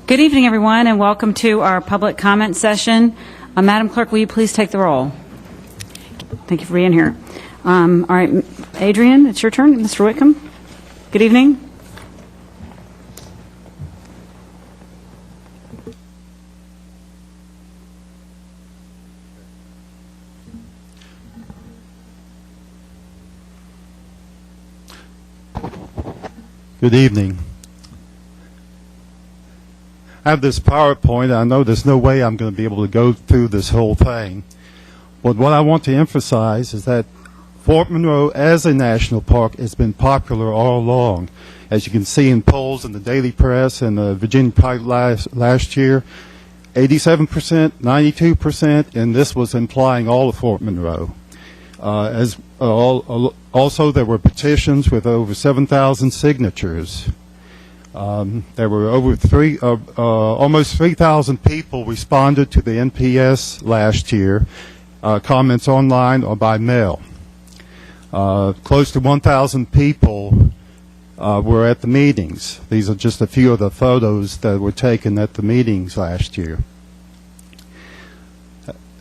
Good evening, everyone, and welcome to our public comment session. Madam Clerk, will you please take the roll? Thank you for being here. All right, Adrian, it's your turn. Mr. Whitcomb, good evening. Good evening. I have this PowerPoint. I know there's no way I'm going to be able to go through this whole thing. But what I want to emphasize is that Fort Monroe as a national park has been popular all along. As you can see in polls in the Daily Press and the Virginia Post last year, 87%, 92%, and this was implying all of Fort Monroe. Also, there were petitions with over 7,000 signatures. There were almost 3,000 people responded to the NPS last year, comments online or by mail. Close to 1,000 people were at the meetings. These are just a few of the photos that were taken at the meetings last year.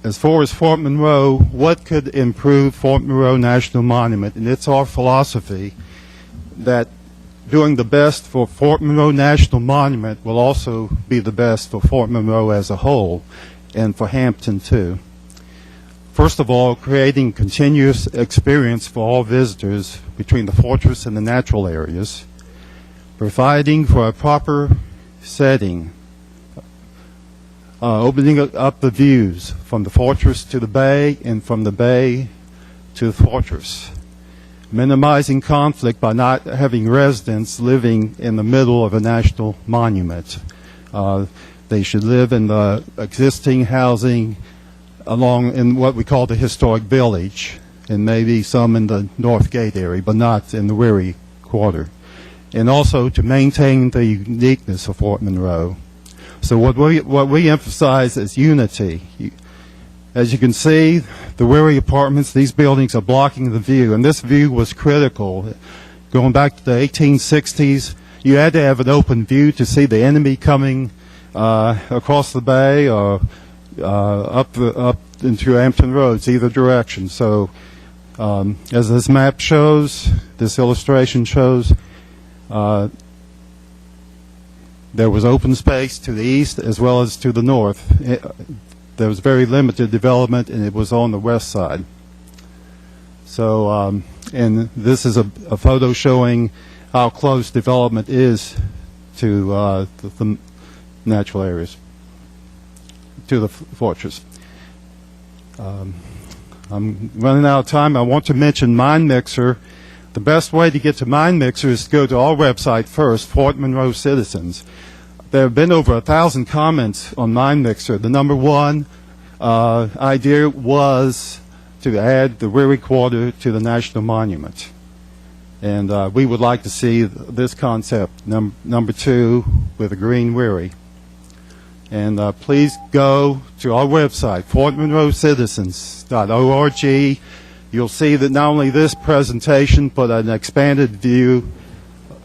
As far as Fort Monroe, what could improve Fort Monroe National Monument? And it's our philosophy that doing the best for Fort Monroe National Monument will also be the best for Fort Monroe as a whole and for Hampton too. First of all, creating continuous experience for all visitors between the fortress and the natural areas, providing for a proper setting, opening up the views from the fortress to the bay and from the bay to the fortress, minimizing conflict by not having residents living in the middle of a national monument. They should live in the existing housing along in what we call the historic village, and maybe some in the North Gate area, but not in the Weary Quarter. And also to maintain the uniqueness of Fort Monroe. So what we emphasize is unity. As you can see, the Weary Apartments, these buildings are blocking the view, and this view was critical. Going back to the 1860s, you had to have an open view to see the enemy coming across the bay or up into Hampton Roads, either direction. So as this map shows, this illustration shows, there was open space to the east as well as to the north. There was very limited development, and it was on the west side. So, and this is a photo showing how close development is to the natural areas, to the fortress. I'm running out of time. I want to mention Mind Mixer. The best way to get to Mind Mixer is to go to our website first, Fort Monroe Citizens. There have been over 1,000 comments on Mind Mixer. The number one idea was to add the Weary Quarter to the National Monument. And we would like to see this concept, number two, with a green Weary. And please go to our website, fortmonroecitizens.org. You'll see that not only this presentation, but an expanded view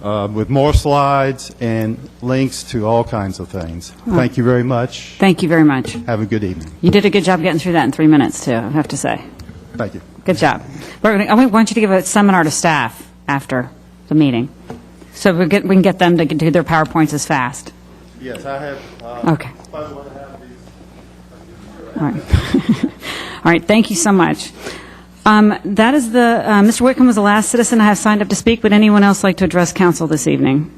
with more slides and links to all kinds of things. Thank you very much. Thank you very much. Have a good evening. You did a good job getting through that in 3 minutes, too, I have to say. Thank you. Good job. I want you to give a seminar to staff after the meeting, so we can get them to do their PowerPoints as fast. Yes, I have. Okay. All right. All right. Thank you so much. That is Mr. Whitcomb was the last citizen I have signed up to speak. Would anyone else like to address council this evening?